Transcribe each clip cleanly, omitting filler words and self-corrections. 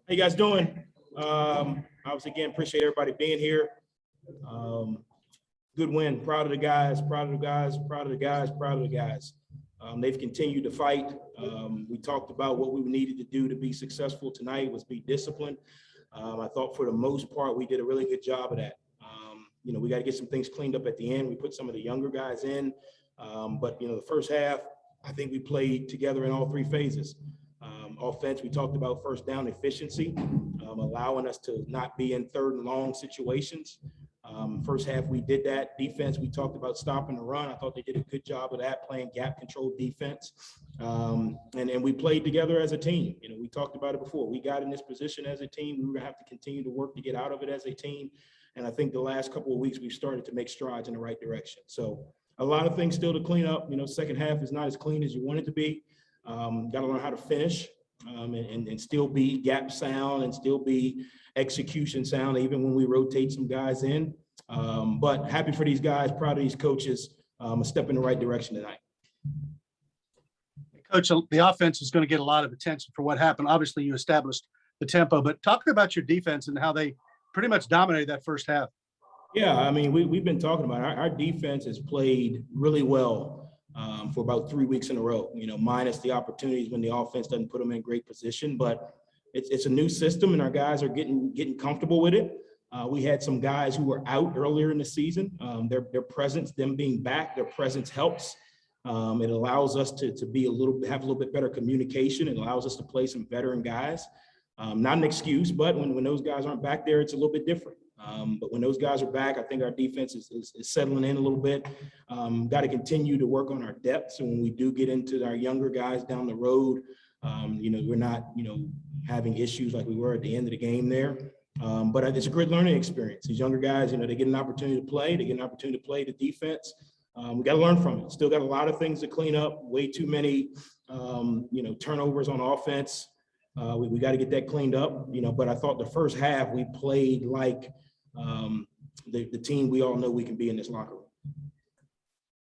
How you guys doing? Obviously, again, appreciate everybody being here. Good win. Proud of the guys, proud of the guys, proud of the guys, proud of the guys. They've continued to fight. We talked about what we needed to do to be successful tonight was be disciplined. I thought for the most part, we did a really good job of that. We got to get some things cleaned up at the end. We put some of the younger guys in. But the first half, I think we played together in all three phases. Offense, we talked about first down efficiency, allowing us to not be in third and long situations. First half, we did that. Defense, we talked about stopping the run. I thought they did a good job of that, playing gap control defense. And we played together as a team. We talked about it before. We got in this position as a team. We were going to have to continue to work to get out of it as a team. And I think the last couple of weeks, we've started to make strides in the right direction. So a lot of things still to clean up. Second half is not as clean as you want it to be. Got to learn how to finish. And still be gap sound and still be execution sound, even when we rotate some guys in. But happy for these guys, proud of these coaches, a step in the right direction tonight. Coach, the offense is going to get a lot of attention for what happened. Obviously, you established the tempo, but talk about your defense and how they pretty much dominated that first half. Yeah, I mean, we've been talking about it. Our defense has played really well for about 3 weeks in a row, minus the opportunities when the offense doesn't put them in great position. But it's a new system, and our guys are getting comfortable with it. We had some guys who were out earlier in the season. Their presence, them being back, their presence helps. It allows us to have a little bit better communication. It allows us to play some veteran guys. Not an excuse, but when those guys aren't back there, it's a little bit different. But when those guys are back, I think our defense is settling in a little bit. Got to continue to work on our depth. So when we do get into our younger guys down the road, we're not, having issues like we were at the end of the game there. But it's a great learning experience. These younger guys, they get an opportunity to play. They get an opportunity to play the defense. We got to learn from it. Still got a lot of things to clean up. Way too many, turnovers on offense. We got to get that cleaned up, but I thought the first half we played like the team we all know we can be in this locker room.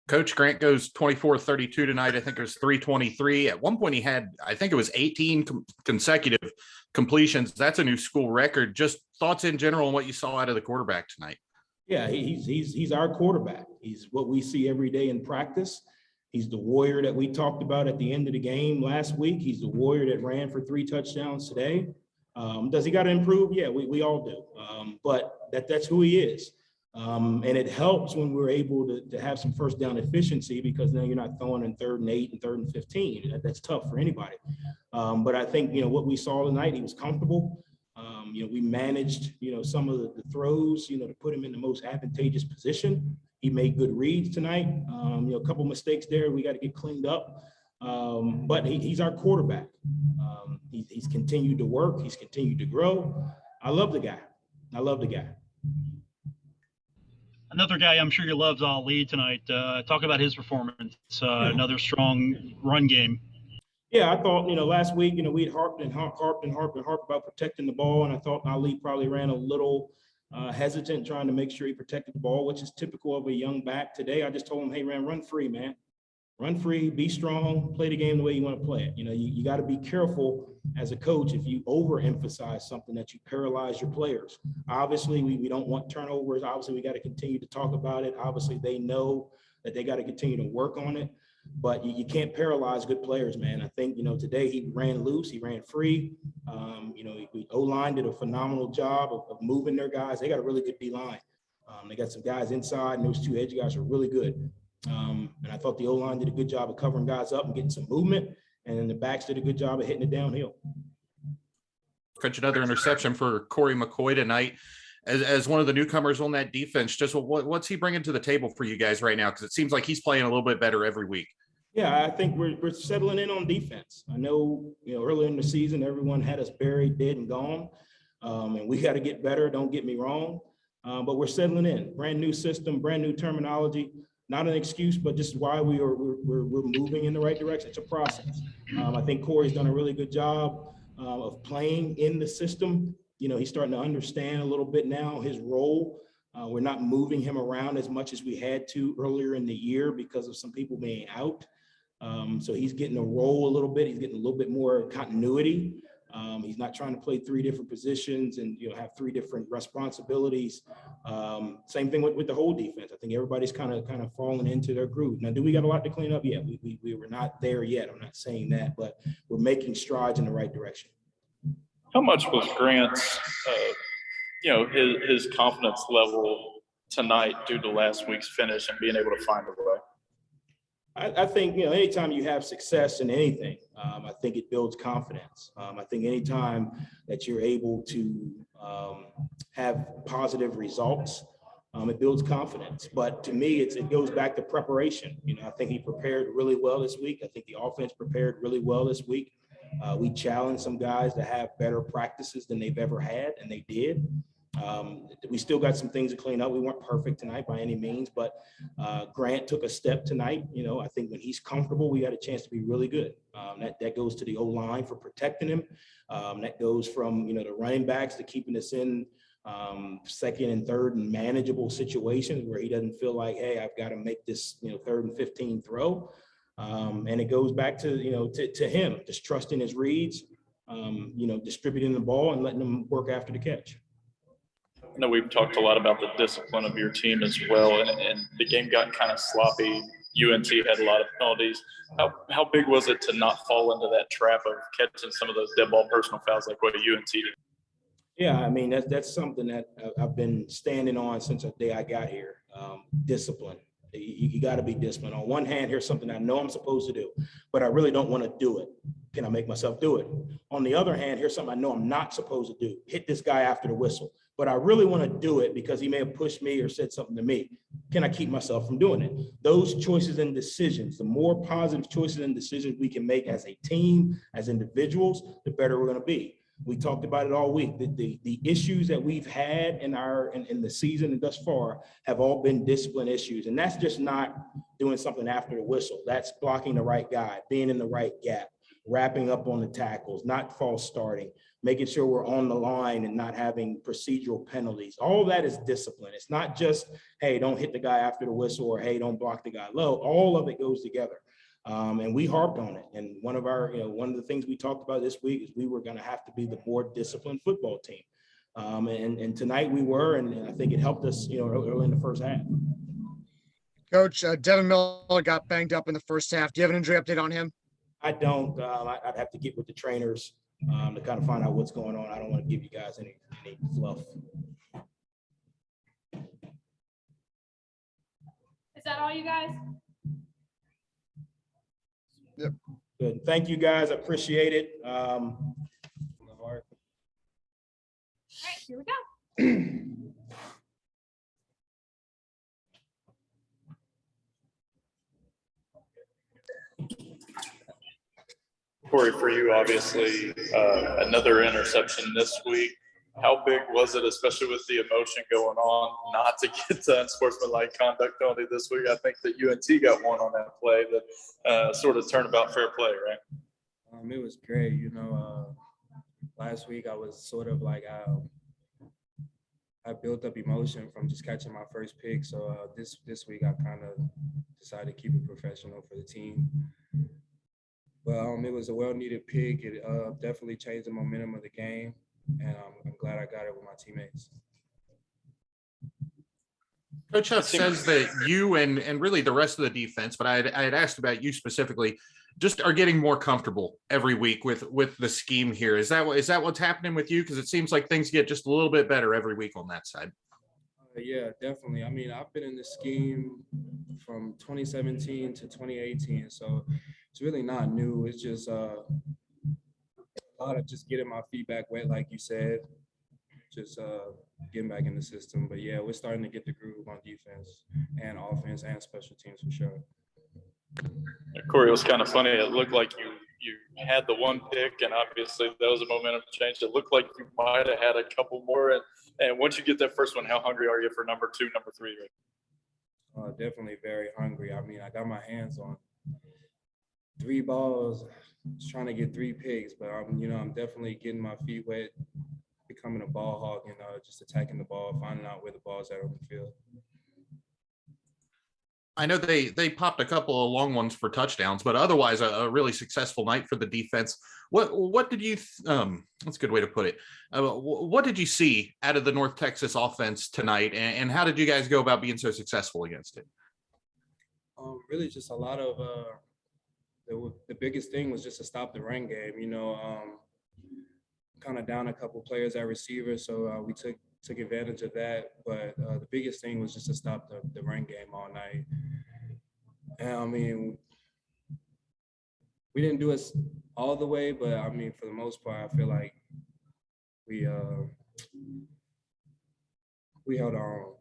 Coach, Grant goes 24-32 tonight. I think it was 323. At one point he had, I think it was 18 consecutive completions. That's a new school record. Just thoughts in general on what you saw out of the quarterback tonight. Yeah, he's our quarterback. He's what we see every day in practice. He's the warrior that we talked about at the end of the game last week. He's the warrior that ran for 3 touchdowns today. Does he got to improve? Yeah, we all do. But that's who he is. And it helps when we're able to have some first down efficiency, because now you're not throwing in 3rd and 8 and 3rd and 15. That's tough for anybody. But I think, what we saw tonight, he was comfortable. We managed, some of the throws, to put him in the most advantageous position. He made good reads tonight. A couple mistakes there we got to get cleaned up. But he's our quarterback. He's continued to work. He's continued to grow. I love the guy. Another guy I'm sure you loved Ali tonight. Talk about his performance. Another strong run game. Yeah, I thought, last week, we'd harped about protecting the ball. And I thought Ali probably ran a little hesitant, trying to make sure he protected the ball, which is typical of a young back. Today, I just told him, hey, run free, man. Run free, be strong, play the game the way you want to play it. You got to be careful as a coach if you overemphasize something that you paralyze your players. Obviously, we don't want turnovers. Obviously, we got to continue to talk about it. Obviously, they know that they got to continue to work on it. But you can't paralyze good players, man. I think, today he ran loose, he ran free. O-line did a phenomenal job of moving their guys. They got a really good D-line. They got some guys inside, and those 2 edge guys are really good. And I thought the O-line did a good job of covering guys up and getting some movement. And then the backs did a good job of hitting it downhill. Coach, another interception for Cory McCoy tonight. As one of the newcomers on that defense, just what's he bringing to the table for you guys right now? Because it seems like he's playing a little bit better every week. Yeah, I think we're settling in on defense. I know, earlier in the season, everyone had us buried, dead, and gone. And we got to get better, don't get me wrong. But we're settling in. Brand new system, brand new terminology. Not an excuse, but just why we're moving in the right direction. It's a process. I think Corey's done a really good job of playing in the system. He's starting to understand a little bit now his role. We're not moving him around as much as we had to earlier in the year because of some people being out. So he's getting a role a little bit. He's getting a little bit more continuity. He's not trying to play 3 different positions and, have 3 different responsibilities. Same thing with the whole defense. I think everybody's kind of falling into their groove. Now, do we got a lot to clean up? Yeah, we were not there yet. I'm not saying that, but we're making strides in the right direction. How much was Grant's, his confidence level tonight due to last week's finish and being able to find a way? I think, anytime you have success in anything, I think it builds confidence. I think anytime that you're able to have positive results, it builds confidence. But to me, it goes back to preparation. I think he prepared really well this week. I think the offense prepared really well this week. We challenged some guys to have better practices than they've ever had, and they did. We still got some things to clean up. We weren't perfect tonight by any means, but Grant took a step tonight. I think when he's comfortable, we got a chance to be really good. That goes to the O-line for protecting him. That goes from, the running backs to keeping us in second and third and manageable situations where he doesn't feel like, hey, I've got to make this, 3rd and 15 throw. And it goes back to, to him, just trusting his reads, distributing the ball and letting them work after the catch. I know we've talked a lot about the discipline of your team as well, and the game got kind of sloppy. UNT had a lot of penalties. How big was it to not fall into that trap of catching some of those dead ball personal fouls like what UNT did? Yeah, I mean, that's something that I've been standing on since the day I got here. Discipline. You got to be disciplined. On one hand, here's something I know I'm supposed to do, but I really don't want to do it. Can I make myself do it? On the other hand, here's something I know I'm not supposed to do. Hit this guy after the whistle, but I really want to do it because he may have pushed me or said something to me. Can I keep myself from doing it? Those choices and decisions, the more positive choices and decisions we can make as a team, as individuals, the better we're going to be. We talked about it all week. The issues that we've had in the season and thus far have all been discipline issues. And that's just not doing something after the whistle. That's blocking the right guy, being in the right gap, wrapping up on the tackles, not false starting, making sure we're on the line and not having procedural penalties. All that is discipline. It's not just, hey, don't hit the guy after the whistle or, hey, don't block the guy low. All of it goes together. And we harped on it. And one of the things we talked about this week is we were going to have to be the more disciplined football team. And tonight we were, and I think it helped us, early in the first half. Coach, Devin Miller got banged up in the first half. Do you have an injury update on him? I don't. I'd have to get with the trainers to kind of find out what's going on. I don't want to give you guys any fluff. Is that all, you guys? Yep. Good. Thank you, guys. I appreciate it. All right, here we go. Cory, for you, obviously, another interception this week. How big was it, especially with the emotion going on, not to get to unsportsmanlike conduct penalty this week? I think that UNT got one on that play that sort of turned about fair play, right? It was great. Last week I was sort of like I built up emotion from just catching my first pick. So this week I kind of decided to keep it professional for the team. But it was a well-needed pick. It definitely changed the momentum of the game, and I'm glad I got it with my teammates. Coach Huff says that you and really the rest of the defense, but I had asked about you specifically, just are getting more comfortable every week with the scheme here. Is that what's happening with you? Because it seems like things get just a little bit better every week on that side. Yeah, definitely. I've been in this scheme from 2017 to 2018, so it's really not new. It's just a lot of just getting my feet back wet, like you said, just getting back in the system. But yeah, we're starting to get the groove on defense and offense and special teams for sure. Cory, it was kind of funny. It looked like you had the one pick, and obviously that was a momentum change. It looked like you might have had a couple more. And once you get that first one, how hungry are you for number 2, number 3? Definitely very hungry. I got my hands on 3 balls, just trying to get 3 picks, but I'm definitely getting my feet wet, becoming a ball hawk, and just attacking the ball, finding out where the ball's at on the field. I know they popped a couple of long ones for touchdowns, but otherwise a really successful night for the defense. What did you that's a good way to put it. What did you see out of the North Texas offense tonight, and how did you guys go about being so successful against it? Really just a lot of the biggest thing was just to stop the run game, kind of down a couple players at receiver. So we took advantage of that. But the biggest thing was just to stop the run game all night. And I mean, we didn't do it all the way, but I mean, for the most part, I feel like we held our own.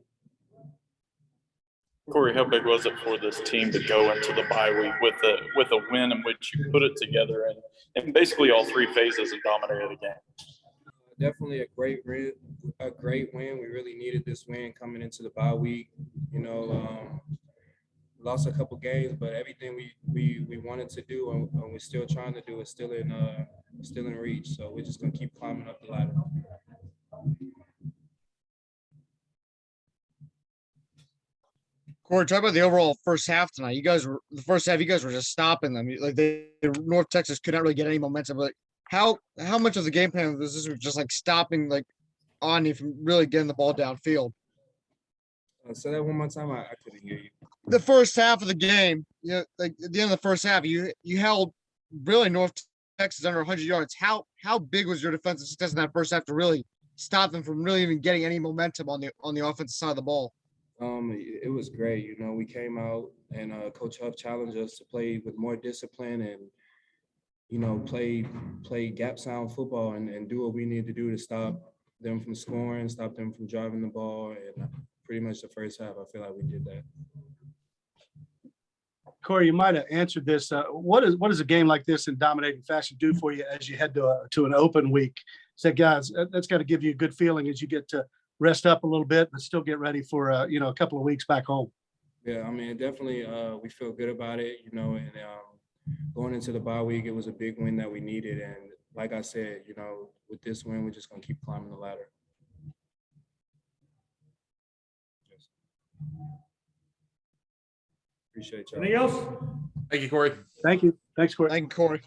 Corey, how big was it for this team to go into the bye week with a win in which you put it together in basically all three phases and dominated the game? Definitely a great win. We really needed this win coming into the bye week. Lost a couple games, but everything we wanted to do and we're still trying to do is still in reach. So we're just gonna keep climbing up the ladder. Corey, talk about the overall first half tonight. The first half, you guys were just stopping them. Like North Texas could not really get any momentum. But how much of the game plan was this just like stopping like Omni from really getting the ball downfield? Say that one more time. I couldn't hear you. The first half of the game, like at the end of the first half, you held really North Texas under 100 yards. How big was your defensive success in that first half to really stop them from really even getting any momentum on the offensive side of the ball? It was great. We came out and Coach Huff challenged us to play with more discipline and, play gap sound football and do what we need to do to stop them from scoring, stop them from driving the ball. And pretty much the first half, I feel like we did that. Corey, you might have answered this. What does a game like this in dominating fashion do for you as you head to an open week? So guys, that's got to give you a good feeling as you get to rest up a little bit, but still get ready for a couple of weeks back home. Yeah, I mean, definitely we feel good about it, and going into the bye week, it was a big win that we needed. And like I said, with this win, we're just going to keep climbing the ladder. Appreciate y'all. Anything else? Thank you, Corey. Thank you. Thanks, Corey. Thank you, Corey.